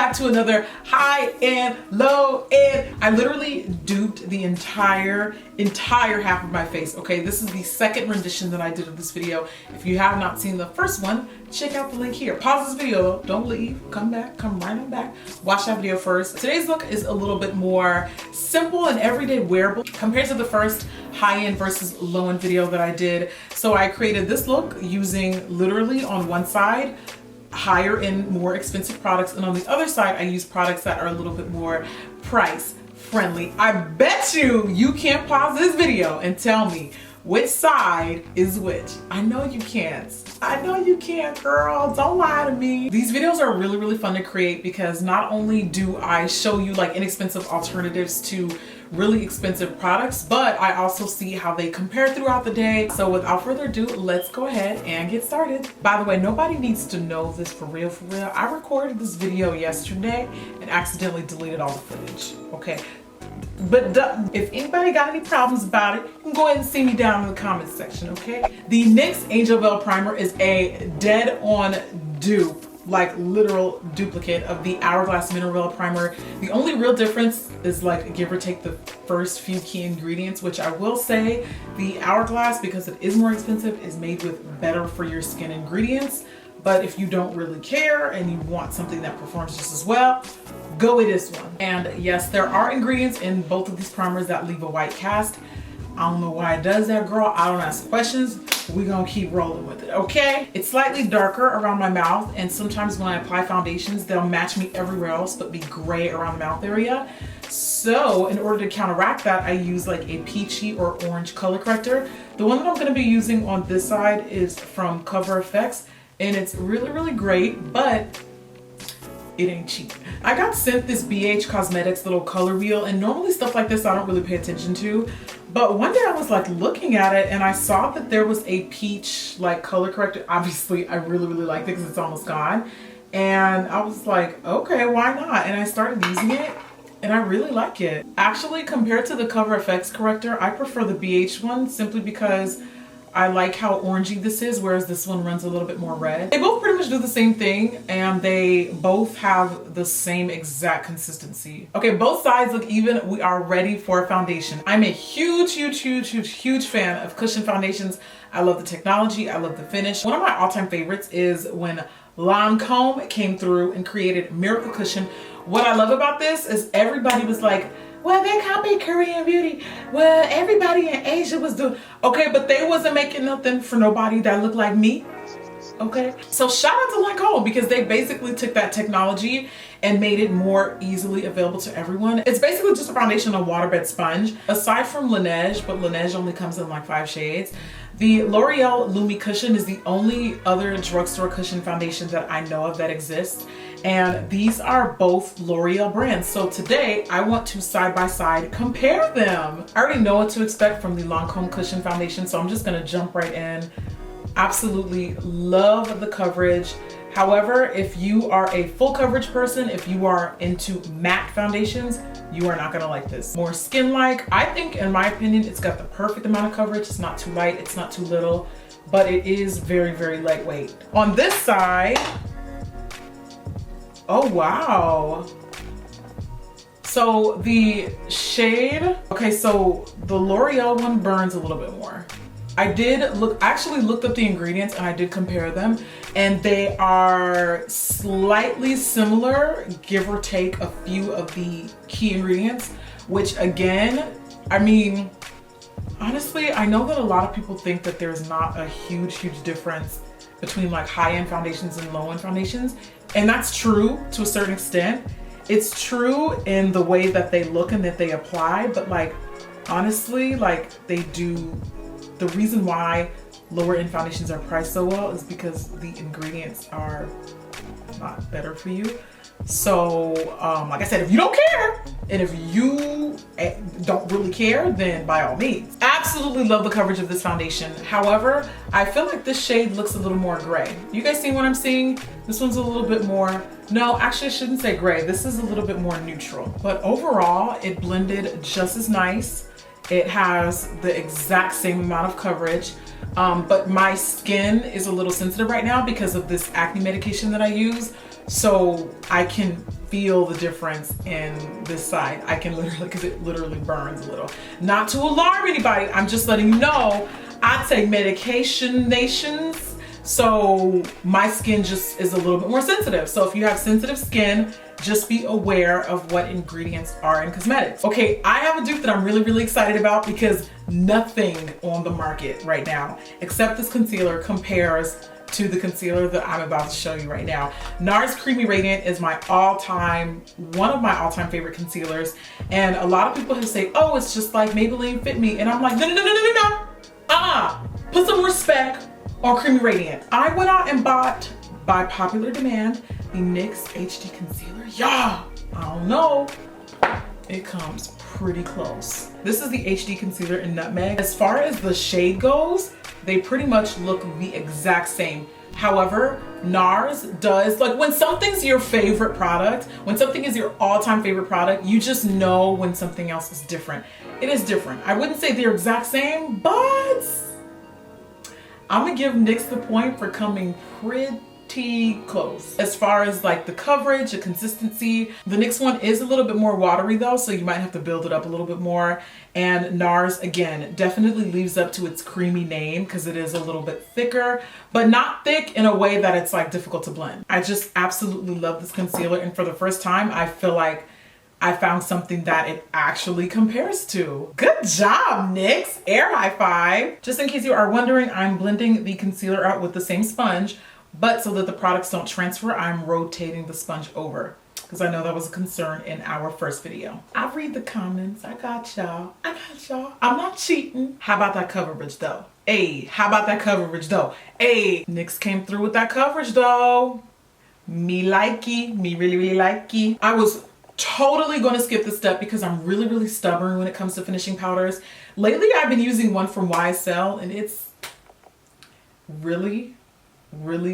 back to another high and low end. I literally duped the entire half of my face. Okay, this is the second rendition that I did of this video. If you have not seen the first one, check out the link here. Pause this video, don't leave, come back, come right on back. Watch that video first. Today's look is a little bit more simple and everyday wearable compared to the first high-end versus low-end video that I did. So I created this look using literally on one side higher end, more expensive products, and on the other side I use products that are a little bit more price friendly. I bet you can't pause this video and tell me which side is which. I know you can't. I know you can't, girl. Don't lie to me. These videos are really fun to create because not only do I show you like inexpensive alternatives to really expensive products, but I also see how they compare throughout the day. So without further ado, let's go ahead and get started. By the way, nobody needs to know this for real. I recorded this video yesterday and accidentally deleted all the footage, okay? But if anybody got any problems about it, you can go ahead and see me down in the comments section, okay? The NYX Angel Veil Primer is a dead-on dupe, like literal duplicate of the Hourglass Mineral Veil Primer. The only real difference is like give or take the first few key ingredients, which I will say the Hourglass, because it is more expensive, is made with better for your skin ingredients. But if you don't really care and you want something that performs just as well, go with this one. And yes, there are ingredients in both of these primers that leave a white cast. I don't know why it does that, girl. I don't ask questions. We're gonna keep rolling with it, okay? It's slightly darker around my mouth, and sometimes when I apply foundations, they'll match me everywhere else but be gray around the mouth area. So in order to counteract that, I use like a peachy or orange color corrector. The one that I'm gonna be using on this side is from Cover FX, and it's really great, but it ain't cheap. I got sent this BH Cosmetics little color wheel, and normally stuff like this I don't really pay attention to, but one day I was like looking at it and I saw that there was a peach like color corrector. Obviously I really liked it because it's almost gone, and I was like, okay, why not? And I started using it and I really like it. Actually, compared to the Cover FX corrector, I prefer the BH one simply because I like how orangey this is, whereas this one runs a little bit more red. They both pretty much do the same thing, and they both have the same exact consistency. Okay, both sides look even. We are ready for foundation. I'm a huge fan of cushion foundations. I love the technology, I love the finish. One of my all-time favorites is when Lancome came through and created Miracle Cushion. What I love about this is everybody was like, well, they copied Korean beauty. Well, everybody in Asia was doing, okay, but they wasn't making nothing for nobody that looked like me, okay? So shout out to Lancome because they basically took that technology and made it more easily available to everyone. It's basically just a foundation on a waterbed sponge. Aside from Laneige, but Laneige only comes in like 5 shades. The L'Oreal Lumi Cushion is the only other drugstore cushion foundation that I know of that exists. And these are both L'Oreal brands. So today I want to side by side compare them. I already know what to expect from the Lancome Cushion Foundation, so I'm just gonna jump right in. Absolutely love the coverage. However, if you are a full coverage person, if you are into matte foundations, you are not gonna like this. More skin-like. I think, in my opinion, it's got the perfect amount of coverage. It's not too light, it's not too little, but it is very lightweight. On this side, oh wow. So the shade, okay, so the L'Oreal one burns a little bit more. I actually looked up the ingredients and I did compare them, and they are slightly similar, give or take a few of the key ingredients, which again, I mean, honestly, I know that a lot of people think that there's not a huge difference between like high-end foundations and low-end foundations, and that's true to a certain extent. It's true in the way that they look and that they apply, but like honestly, like they do. The reason why lower end foundations are priced so well is because the ingredients are not better for you. So like I said, if you don't care and if you don't really care, then by all means. Absolutely love the coverage of this foundation. However, I feel like this shade looks a little more gray. You guys see what I'm seeing? This one's a little bit more, no, actually I shouldn't say gray. This is a little bit more neutral. But overall, it blended just as nice. It has the exact same amount of coverage. But my skin is a little sensitive right now because of this acne medication that I use. So I can feel the difference in this side. I can literally, because it literally burns a little. Not to alarm anybody, I'm just letting you know, I take medication nations, so my skin just is a little bit more sensitive. So if you have sensitive skin, just be aware of what ingredients are in cosmetics. Okay, I have a dupe that I'm really excited about because nothing on the market right now, except this concealer, compares to the concealer that I'm about to show you right now. NARS Creamy Radiant is my one of my all-time favorite concealers. And a lot of people have said, oh, it's just like Maybelline Fit Me. And I'm like, no. Put some respect on Creamy Radiant. I went out and bought, by popular demand, the NYX HD Concealer. Yeah, I don't know. It comes pretty close. This is the HD Concealer in Nutmeg. As far as the shade goes, they pretty much look the exact same. However, NARS does, like when something's your favorite product, when something is your all-time favorite product, you just know when something else is different. It is different. I wouldn't say they're exact same, but I'm gonna give NYX the point for coming pretty close. As far as like the coverage, the consistency, the NYX one is a little bit more watery though, so you might have to build it up a little bit more. And NARS, again, definitely lives up to its creamy name because it is a little bit thicker, but not thick in a way that it's like difficult to blend. I just absolutely love this concealer, and for the first time, I feel like I found something that it actually compares to. Good job, NYX! Air high five! Just in case you are wondering, I'm blending the concealer out with the same sponge, but so that the products don't transfer, I'm rotating the sponge over because I know that was a concern in our first video. I read the comments. I got y'all. I'm not cheating. How about that coverage though? Hey, how about that coverage though? Hey, NYX came through with that coverage though. Me likey. Me really likey. I was totally going to skip this step because I'm really stubborn when it comes to finishing powders. Lately, I've been using one from YSL and it's really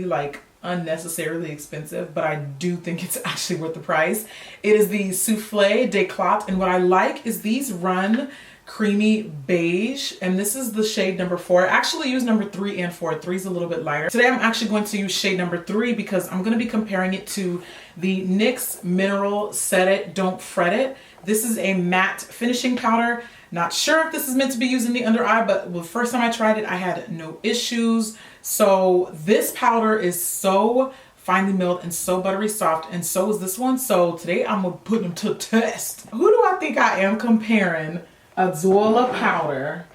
like unnecessarily expensive, but I do think it's actually worth the price. It is the Soufflé d'Eclat, and what I like is these run creamy beige, and this is the shade number 4. I actually use number 3 and 4. 3 is a little bit lighter. Today I'm actually going to use shade number 3 because I'm going to be comparing it to the NYX Mineral Set It Don't Fret It. This is a matte finishing powder. Not sure if this is meant to be used in the under eye, but the first time I tried it, I had no issues. So this powder is so finely milled and so buttery soft, and so is this one. So today I'm gonna put them to test. Who do I think I am comparing a Zola powder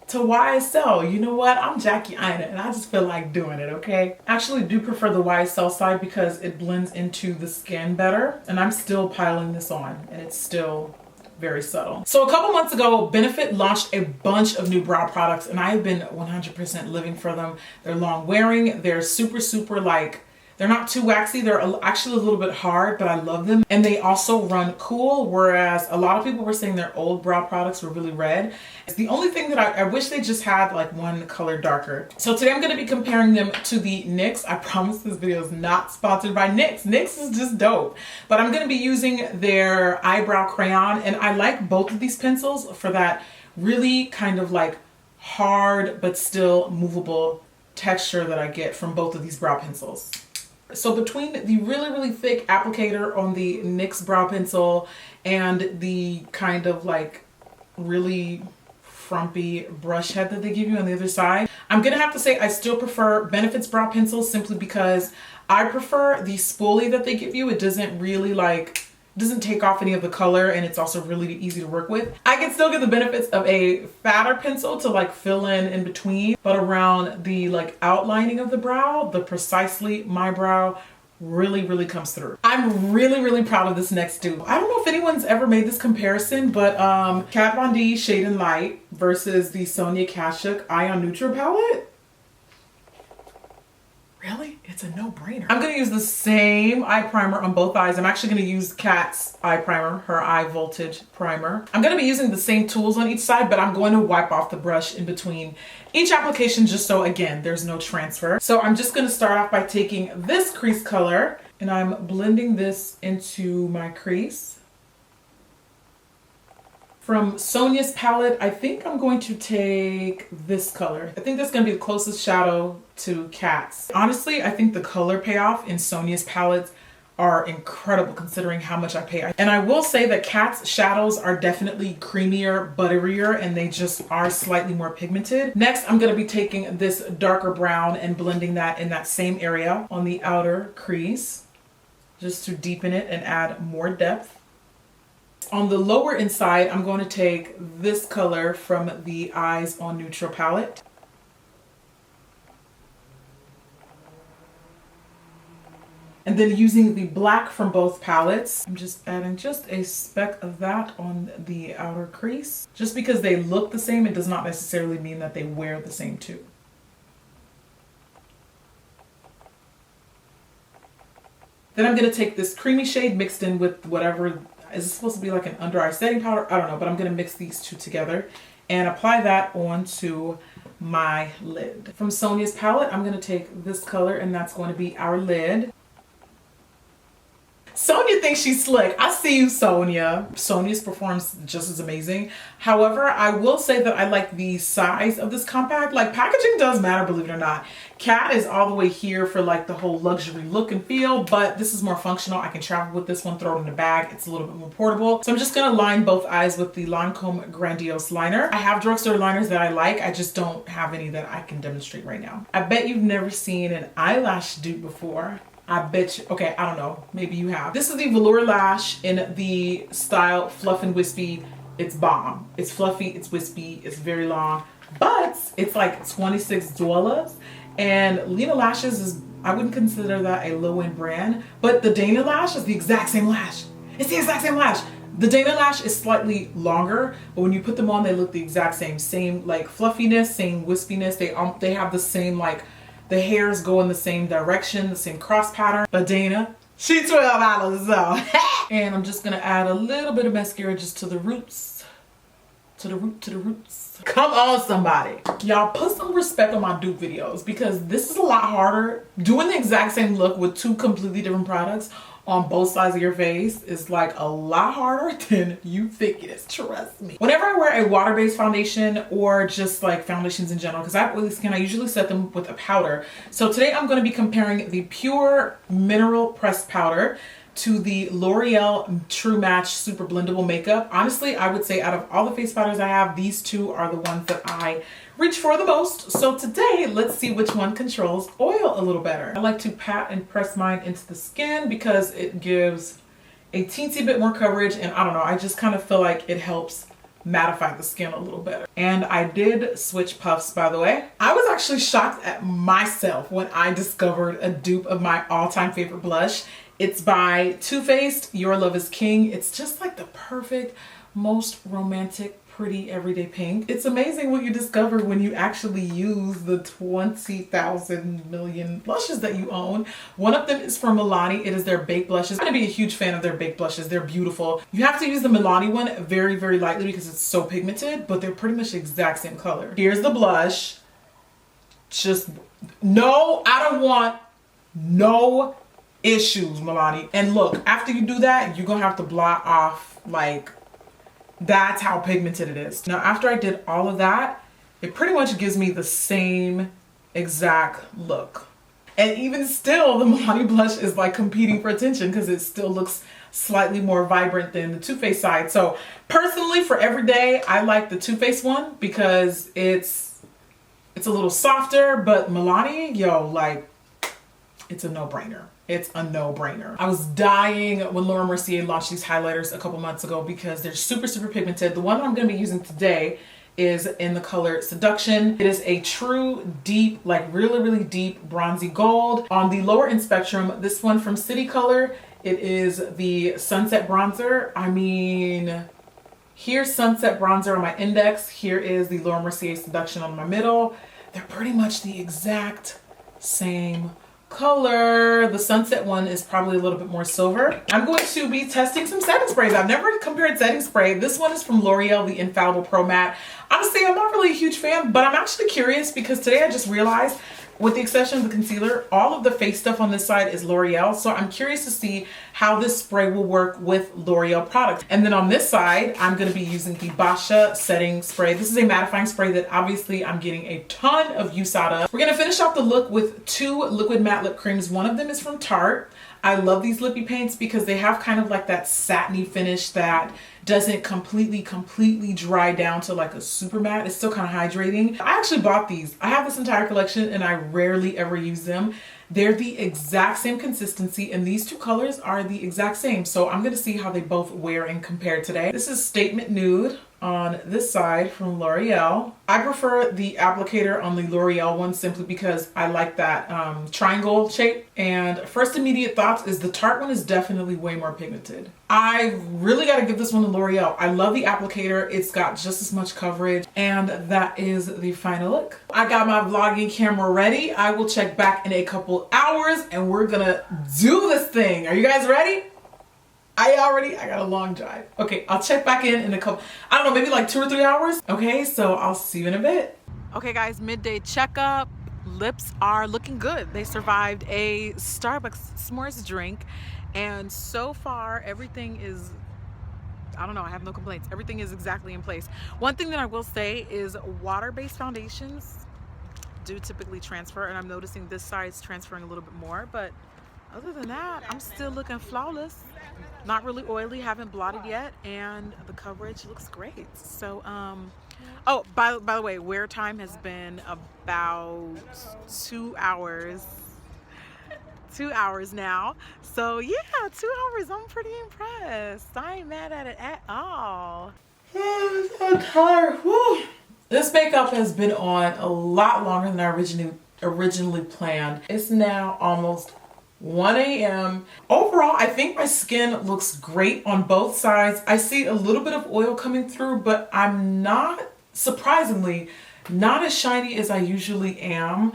to YSL? You know what? I'm Jackie Aina and I just feel like doing it, okay? I actually do prefer the YSL side because it blends into the skin better, and I'm still piling this on and it's still very subtle. So a couple months ago, Benefit launched a bunch of new brow products and I have been 100% living for them. They're long wearing, they're super like, they're not too waxy, they're actually a little bit hard, but I love them. And they also run cool, whereas a lot of people were saying their old brow products were really red. It's the only thing that I wish they just had like one color darker. So today I'm gonna be comparing them to the NYX. I promise this video is not sponsored by NYX. NYX is just dope. But I'm gonna be using their eyebrow crayon, and I like both of these pencils for that really kind of like hard but still movable texture that I get from both of these brow pencils. So between the really thick applicator on the NYX brow pencil and the kind of like really frumpy brush head that they give you on the other side, I'm gonna have to say I still prefer Benefit's brow pencil simply because I prefer the spoolie that they give you. It doesn't really like, doesn't take off any of the color, and it's also really easy to work with. I can still get the benefits of a fatter pencil to like fill in between, but around the like outlining of the brow, the precisely my brow really comes through. I'm really proud of this next dupe. I don't know if anyone's ever made this comparison, but Kat Von D Shade and Light versus the Sonia Kashuk Eye on Neutral palette. Really? It's a no-brainer. I'm gonna use the same eye primer on both eyes. I'm actually gonna use Kat's eye primer, her eye voltage primer. I'm gonna be using the same tools on each side, but I'm going to wipe off the brush in between each application just so, again, there's no transfer. So I'm just gonna start off by taking this crease color and I'm blending this into my crease. From Sonia's palette, I think I'm going to take this color. I think that's gonna be the closest shadow to Kat's. Honestly, I think the color payoff in Sonia's palettes are incredible considering how much I pay. And I will say that Kat's shadows are definitely creamier, butterier, and they just are slightly more pigmented. Next, I'm gonna be taking this darker brown and blending that in that same area on the outer crease, just to deepen it and add more depth. On the lower inside, I'm going to take this color from the Eyes on Neutral palette. And then using the black from both palettes, I'm just adding just a speck of that on the outer crease. Just because they look the same, it does not necessarily mean that they wear the same too. Then I'm gonna take this creamy shade mixed in with whatever, is it supposed to be like an under eye setting powder? I don't know, but I'm gonna mix these two together and apply that onto my lid. From Sonia's palette, I'm gonna take this color and that's going to be our lid. Sonia thinks she's slick. I see you, Sonia. Sonia's performs just as amazing. However, I will say that I like the size of this compact. Like, packaging does matter, believe it or not. Kat is all the way here for like the whole luxury look and feel, but this is more functional. I can travel with this one, throw it in a bag. It's a little bit more portable. So I'm just gonna line both eyes with the Lancome Grandiose liner. I have drugstore liners that I like. I just don't have any that I can demonstrate right now. I bet you've never seen an eyelash dupe before. I bet you, okay, I don't know, maybe you have. This is the Velour Lash in the style Fluff and Wispy. It's bomb. It's fluffy, it's wispy, it's very long, but it's like $26. And Lena Lashes is, I wouldn't consider that a low-end brand, but the Dana Lash is the exact same lash. It's the exact same lash. The Dana Lash is slightly longer, but when you put them on, they look the exact same. Same like fluffiness, same wispiness. They have the same like, the hairs go in the same direction, the same cross pattern. But Dana, she's $12 so. And I'm just gonna add a little bit of mascara just to the roots. To the roots. Come on, somebody. Y'all put some respect on my dupe videos because this is a lot harder. Doing the exact same look with two completely different products on both sides of your face is like a lot harder than you think it is, trust me. Whenever I wear a water-based foundation or just like foundations in general, because I have oily skin, I usually set them with a powder. So today I'm going to be comparing the Pure Mineral Pressed Powder to the L'Oreal True Match Super Blendable Makeup. Honestly, I would say out of all the face powders I have, these two are the ones that I reach for the most. So today, let's see which one controls oil a little better. I like to pat and press mine into the skin because it gives a teensy bit more coverage, and I don't know, I just kind of feel like it helps mattify the skin a little better. And I did switch puffs, by the way. I was actually shocked at myself when I discovered a dupe of my all-time favorite blush. It's by Too Faced, Your Love is King. It's just like the perfect, most romantic, pretty everyday pink. It's amazing what you discover when you actually use the 20,000 million blushes that you own. One of them is from Milani. It is their baked blushes. I'm gonna be a huge fan of their baked blushes. They're beautiful. You have to use the Milani one very, very lightly because it's so pigmented, but they're pretty much the exact same color. Here's the blush. Just, no, I don't want no issues, Milani. And look, after you do that, you're gonna have to blot off, like, that's how pigmented it is. Now, after I did all of that, it pretty much gives me the same exact look. And even still, the Milani blush is like competing for attention because it still looks slightly more vibrant than the Too Faced side. So personally, for everyday, I like the Too Faced one because it's a little softer, but Milani, yo, like, it's a no-brainer. It's a no-brainer. I was dying when Laura Mercier launched these highlighters a couple months ago because they're super, super pigmented. The one that I'm gonna be using today is in the color Seduction. It is a true deep, like really, really deep bronzy gold. On the lower end spectrum, this one from City Color, it is the Sunset Bronzer. I mean, here's Sunset Bronzer on my index. Here is the Laura Mercier Seduction on my middle. They're pretty much the exact same color. The Sunset one is probably a little bit more silver. I'm going to be testing some setting sprays. I've never compared setting spray. This one is from L'Oreal, the Infallible Pro Matte. Honestly, I'm not really a huge fan, but I'm actually curious because today I just realized with the exception of the concealer, all of the face stuff on this side is L'Oreal. So I'm curious to see how this spray will work with L'Oreal products. And then on this side, I'm gonna be using the Basha setting spray. This is a mattifying spray that obviously I'm getting a ton of use out of. We're gonna finish off the look with 2 liquid matte lip creams. One of them is from Tarte. I love these lippy paints because they have kind of like that satiny finish that doesn't completely dry down to like a super matte. It's still kind of hydrating. I actually bought these. I have this entire collection and I rarely ever use them. They're the exact same consistency and these 2 colors are the exact same. So I'm gonna see how they both wear and compare today. This is Statement Nude on this side from L'Oreal. I prefer the applicator on the L'Oreal one simply because I like that triangle shape. And first immediate thoughts is the Tarte one is definitely way more pigmented. I really got to give this one to L'Oreal. I love the applicator. It's got just as much coverage and that is the final look. I got my vlogging camera ready. I will check back in a couple hours and we're gonna do this thing. Are you guys ready? I got a long drive. Okay, I'll check back in a couple, I don't know, maybe like 2 or 3 hours. Okay, so I'll see you in a bit. Okay guys, midday checkup. Lips are looking good. They survived a Starbucks s'mores drink. And so far, everything is, I don't know, I have no complaints. Everything is exactly in place. One thing that I will say is water-based foundations do typically transfer. And I'm noticing this side's transferring a little bit more. But other than that, I'm still looking flawless. Not really oily, haven't blotted yet, and the coverage looks great. So, oh, by the way, wear time has been about 2 hours. 2 hours now. So yeah, 2 hours, I'm pretty impressed. I ain't mad at it at all. I'm so tired. Woo. This makeup has been on a lot longer than I originally planned. It's now almost 1 a.m. Overall, I think my skin looks great on both sides. I see a little bit of oil coming through, but I'm not, surprisingly, not as shiny as I usually am.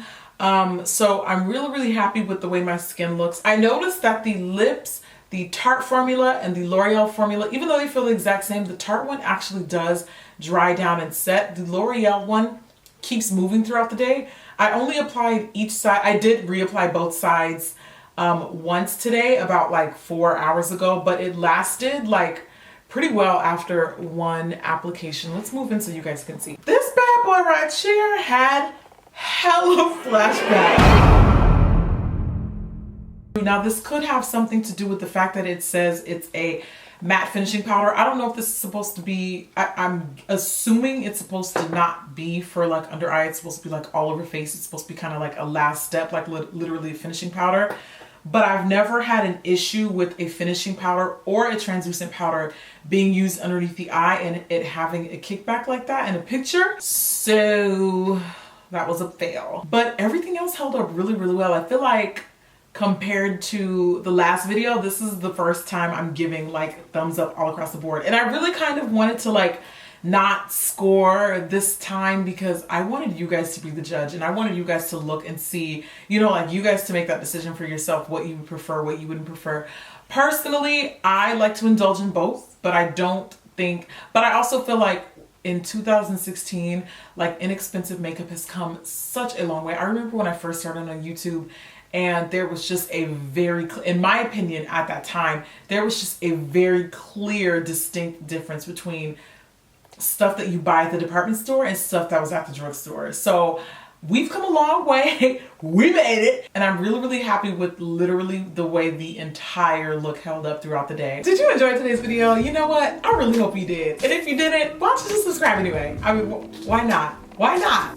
So I'm really happy with the way my skin looks. I noticed that the lips, the Tarte formula and the L'Oreal formula, even though they feel the exact same, the Tarte one actually does dry down and set. The L'Oreal one keeps moving throughout the day. I only applied each side. I did reapply both sides once today, about like 4 hours ago, but it lasted like pretty well after one application. Let's move in so you guys can see. This bad boy right here had hella flashback. Now this could have something to do with the fact that it says it's a matte finishing powder. I don't know if this is supposed to be, I'm assuming it's supposed to not be for like under eye. It's supposed to be like all over face. It's supposed to be kind of like a last step, like literally a finishing powder. But I've never had an issue with a finishing powder or a translucent powder being used underneath the eye and it having a kickback like that in a picture. So that was a fail. But everything else held up really well. I feel like compared to the last video, this is the first time I'm giving like thumbs up all across the board. And I really kind of wanted to like not score this time because I wanted you guys to be the judge and I wanted you guys to look and see, you know, like you guys to make that decision for yourself, what you would prefer, what you wouldn't prefer. Personally, I like to indulge in both, but I also feel like in 2016, like inexpensive makeup has come such a long way. I remember when I first started on YouTube and there was just a very, in my opinion at that time, there was just a very clear, distinct difference between stuff that you buy at the department store and stuff that was at the drugstore. So we've come a long way. We made it. And I'm really happy with literally the way the entire look held up throughout the day. Did you enjoy today's video? You know what? I really hope you did. And if you didn't, why don't you just subscribe anyway? I mean, why not? Why not?